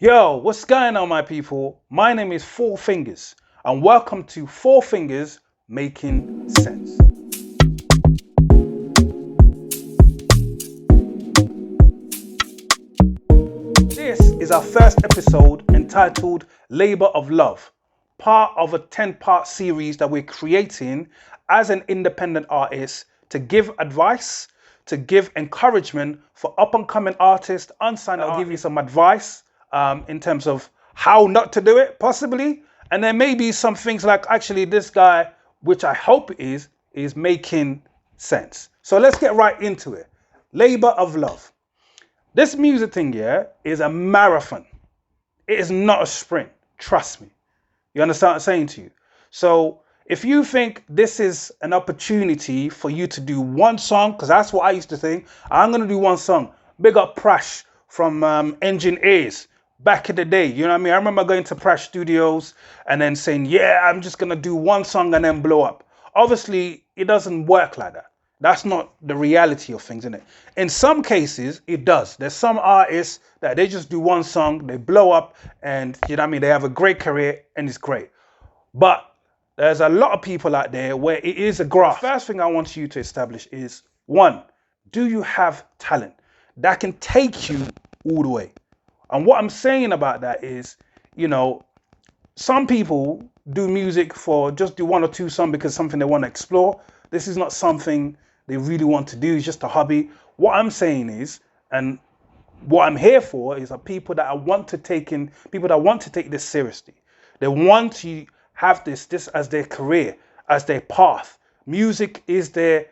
Yo, what's going on, my people? My name is Four Fingers, and welcome to Four Fingers Making Sense. This is our first episode entitled Labor of Love, part of a 10-part series that we're creating as an independent artist to give advice, to give encouragement for up-and-coming artists, unsigned artists. I'll give you some advice in terms of how not to do it, possibly. And then maybe some things like, actually, this guy, which I hope is making sense. So let's get right into it. Labor of love. This music thing here is a marathon. It is not a sprint. Trust me. You understand what I'm saying to you? So if you think this is an opportunity for you to do one song, because that's what I used to think, I'm going to do one song. Big up Prash from Engine Ears. Back in the day, you know what I mean? I remember going to Prash Studios and then saying, yeah, I'm just going to do one song and then blow up. Obviously, it doesn't work like that. That's not the reality of things, isn't it? In some cases, it does. There's some artists that they just do one song, they blow up, and you know what I mean? They have a great career and it's great. But there's a lot of people out there where it is a graph. The first thing I want you to establish is, one, do you have talent that can take you all the way? And what I'm saying about that is, you know, some people do music for just do one or two songs because it's something they want to explore. This is not something they really want to do. It's just a hobby. What I'm saying is, and what I'm here for is people that want to take this seriously. They want to have this as their career, as their path. Music is their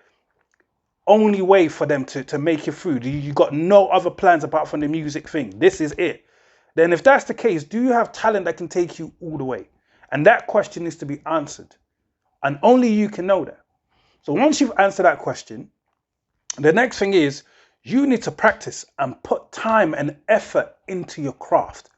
only way for them to make it through. You got no other plans apart from the music thing. This is it. Then if that's the case, do you have talent that can take you all the way? And that question needs to be answered. And only you can know that. So once you've answered that question, the next thing is you need to practice and put time and effort into your craft.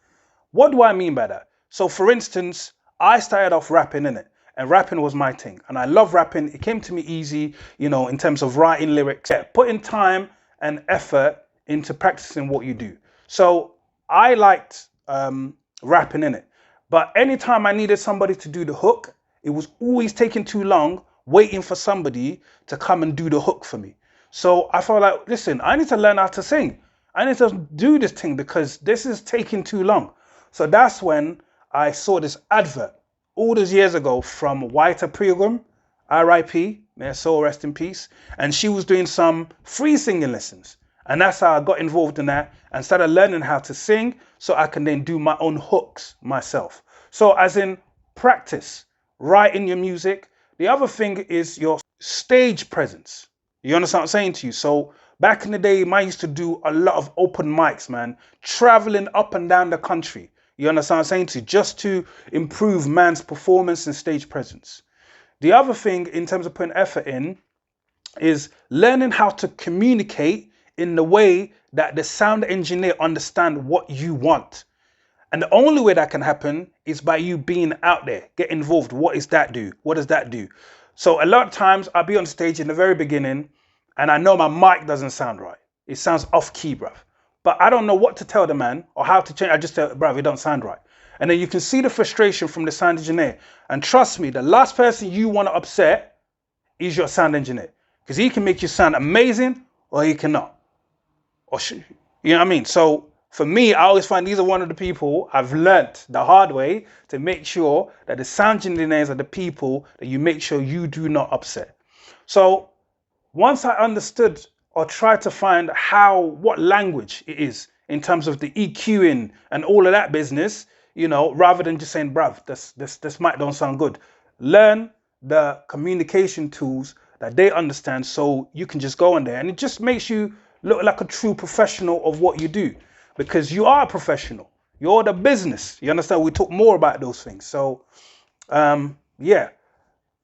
What do I mean by that? So for instance, I started off rapping, innit? And rapping was my thing. And I love rapping. It came to me easy, you know, in terms of writing lyrics. Yeah, putting time and effort into practicing what you do. So I liked rapping, innit? But anytime I needed somebody to do the hook, it was always taking too long waiting for somebody to come and do the hook for me. So I felt like, listen, I need to learn how to sing. I need to do this thing because this is taking too long. So that's when I saw this advert all those years ago from White Pilgrim, R.I.P., may her soul rest in peace. And she was doing some free singing lessons. And that's how I got involved in that and started learning how to sing so I can then do my own hooks myself. So as in practice, writing your music. The other thing is your stage presence. You understand what I'm saying to you? So back in the day, I used to do a lot of open mics, man, traveling up and down the country. You understand what I'm saying to you? Just to improve man's performance and stage presence. The other thing in terms of putting effort in is learning how to communicate in the way that the sound engineer understand what you want. And the only way that can happen is by you being out there, get involved. What does that do? What does that do? So a lot of times I'll be on stage in the very beginning and I know my mic doesn't sound right. It sounds off key, bruv. But I don't know what to tell the man or how to change. I just tell, bruv, it don't sound right. And then you can see the frustration from the sound engineer. And trust me, the last person you want to upset is your sound engineer. Because he can make you sound amazing or he cannot. Or you know what I mean? So for me, I always find these are one of the people I've learnt the hard way to make sure that the sound engineers are the people that you make sure you do not upset. So once I understood or tried to find what language it is in terms of the EQing and all of that business, you know, rather than just saying, bruv, this mic don't sound good. Learn the communication tools that they understand so you can just go in there and it just makes you look like a true professional of what you do. Because you are a professional. You're the business. You understand? We talk more about those things. So, yeah,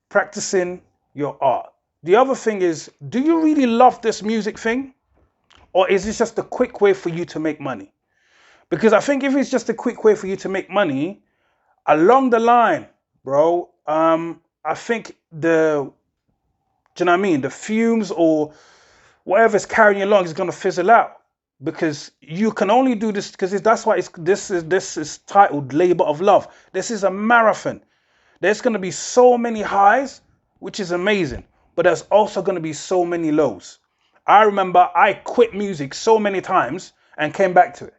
practicing your art. The other thing is, do you really love this music thing? Or is this just a quick way for you to make money? Because I think if it's just a quick way for you to make money, along the line, bro, I think do you know what I mean? The fumes or whatever's carrying you along is going to fizzle out. because you can only do this because that's why this is titled Labor of Love. This is a marathon. There's going to be so many highs, which is amazing, but there's also going to be so many lows. I remember I quit music so many times and came back to it.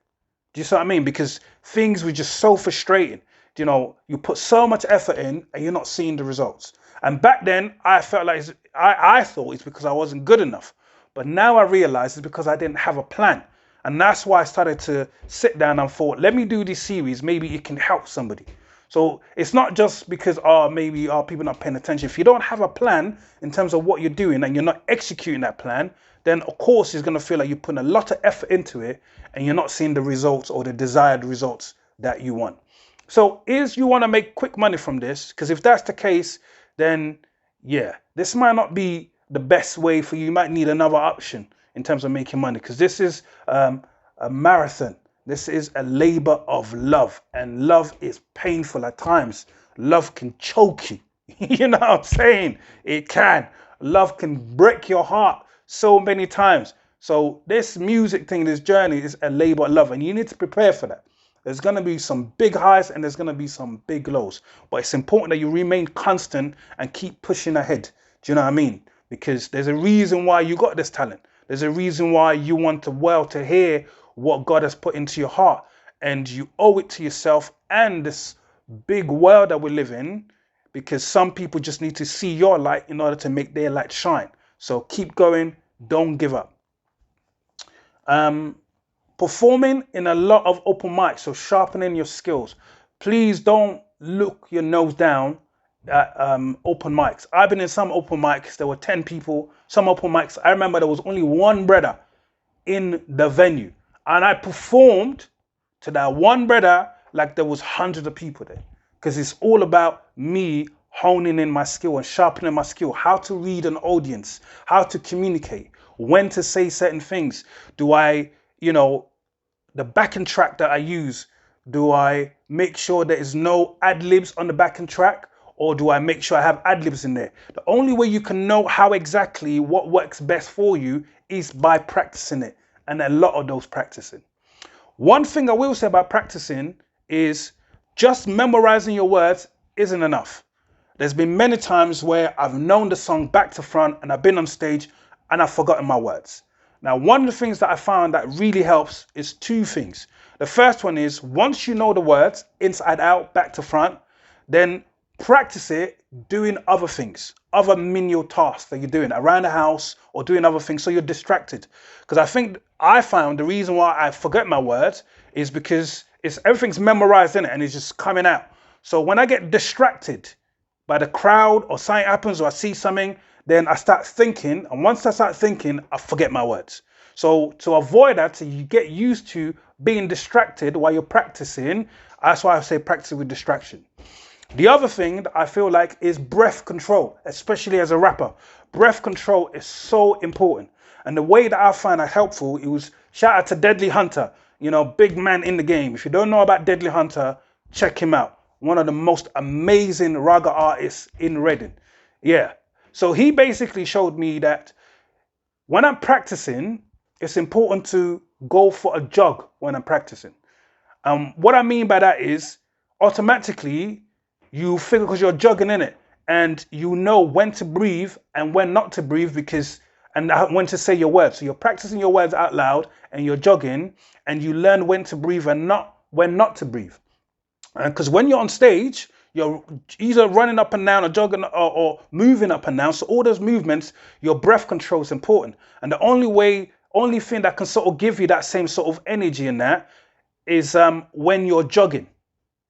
Do you see what I mean? Because things were just so frustrating. You put so much effort in and you're not seeing the results. And back then, I felt like I thought it's because I wasn't good enough. But now I realize it's because I didn't have a plan. And that's why I started to sit down and thought, let me do this series. Maybe it can help somebody. So it's not just because, maybe people not paying attention. If you don't have a plan in terms of what you're doing and you're not executing that plan, then of course it's going to feel like you're putting a lot of effort into it and you're not seeing the results or the desired results that you want. So you want to make quick money from this? Because if that's the case, then yeah, this might not be the best way for you. You might need another option in terms of making money, because this is a marathon. This is a labor of love, and love is painful at times. Love can choke you. You know what I'm saying? It can. Love can break your heart so many times. So this music thing, this journey is a labor of love, and you need to prepare for that. There's going to be some big highs and there's going to be some big lows, but it's important that you remain constant and keep pushing ahead. Do you know what I mean? Because there's a reason why you got this talent. There's a reason why you want the world to hear what God has put into your heart, and you owe it to yourself and this big world that we live in, because some people just need to see your light in order to make their light shine. So keep going. Don't give up. Performing in a lot of open mics, so sharpening your skills. Please don't look your nose down at open mics. I've been in some open mics, there were 10 people. Some open mics, I remember there was only one brother in the venue, and I performed to that one brother like there was hundreds of people there, because it's all about me honing in my skill and sharpening my skill, how to read an audience, how to communicate, when to say certain things. Do I, the backing track that I use, do I make sure there is no ad-libs on the backing track, or do I make sure I have ad-libs in there? The only way you can know how exactly what works best for you is by practicing it, and a lot of those practicing. One thing I will say about practicing is just memorizing your words isn't enough. There's been many times where I've known the song back to front and I've been on stage and I've forgotten my words. Now, one of the things that I found that really helps is two things. The first one is, once you know the words inside out, back to front, then practice it doing other things, other menial tasks that you're doing around the house or doing other things, so you're distracted. Because I found the reason why I forget my words is because everything's memorized in it and it's just coming out. So when I get distracted by the crowd or something happens or I see something, then I start thinking, and once I start thinking, I forget my words. So to avoid that, so you get used to being distracted while you're practicing. That's why I say practice with distraction. The other thing that I feel like is breath control, especially as a rapper. Breath control is so important. And the way that I find that helpful, it was shout out to Deadly Hunter, big man in the game. If you don't know about Deadly Hunter, check him out. One of the most amazing raga artists in Reading. Yeah. So he basically showed me that when I'm practicing, it's important to go for a jog when I'm practicing. What I mean by that is automatically you figure, because you're jogging in it, and you know when to breathe and when not to breathe, and when to say your words. So you're practicing your words out loud and you're jogging, and you learn when to breathe and when not to breathe. Because when you're on stage, you're either running up and down or jogging or moving up and down. So all those movements, your breath control is important. And the only thing that can sort of give you that same sort of energy in that is when you're jogging.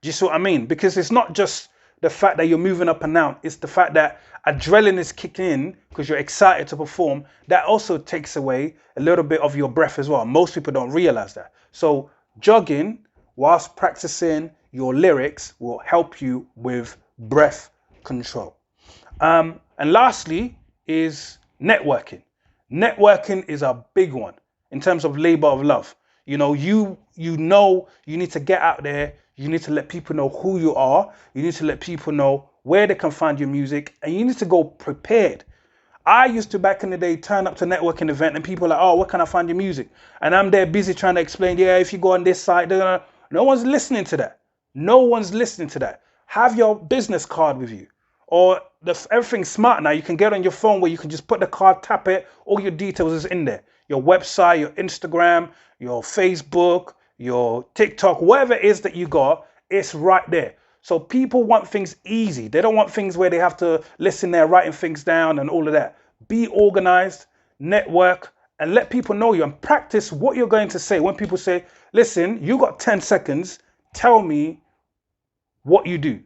Do you see what I mean? Because it's not just the fact that you're moving up and down. It's the fact that adrenaline is kicking in because you're excited to perform. That also takes away a little bit of your breath as well. Most people don't realize that. So jogging whilst practicing your lyrics will help you with breath control. And lastly is networking. Networking is a big one in terms of labor of love. You need to get out there. You need to let people know who you are. You need to let people know where they can find your music, and you need to go prepared. I used to back in the day turn up to networking event and people are like, oh, where can I find your music? And I'm there busy trying to explain, yeah, if you go on this site, no one's listening to that. No one's listening to that. Have your business card with you. Or everything's smart now. You can get on your phone where you can just put the card, tap it, all your details is in there. Your website, your Instagram, your Facebook, your TikTok, whatever it is that you got, it's right there. So people want things easy. They don't want things where they have to listen there, writing things down and all of that. Be organized, network, and let people know you and practice what you're going to say. When people say, listen, you got 10 seconds, tell me what you do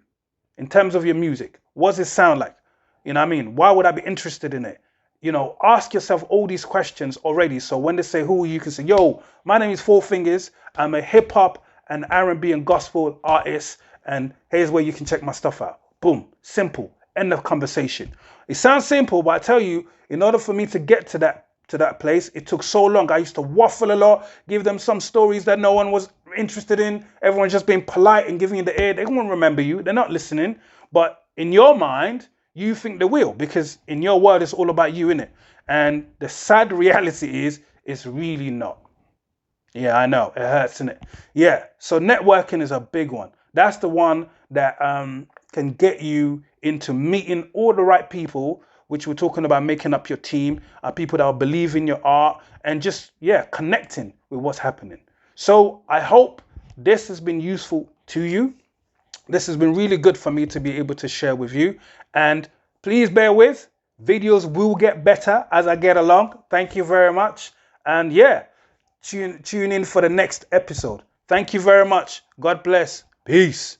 in terms of your music. What does it sound like? You know what I mean? Why would I be interested in it? You know, ask yourself all these questions already. So when they say who, you can say, yo, my name is Four Fingers. I'm a hip hop and R&B and gospel artist. And here's where you can check my stuff out. Boom. Simple. End of conversation. It sounds simple, but I tell you, in order for me to get to that place, it took so long. I used to waffle a lot, give them some stories that no one was interested in. Everyone's just being polite and giving you the ear. They won't remember you. They're not listening. But in your mind, you think they will, because in your world, it's all about you, innit? And the sad reality is, it's really not. Yeah, I know. It hurts, innit? Yeah. So networking is a big one. That's the one that can get you into meeting all the right people, which we're talking about making up your team, people that will believe in your art and just, yeah, connecting with what's happening. So I hope this has been useful to you. This has been really good for me to be able to share with you. And please bear with, videos will get better as I get along. Thank you very much. And yeah, tune in for the next episode. Thank you very much. God bless. Peace.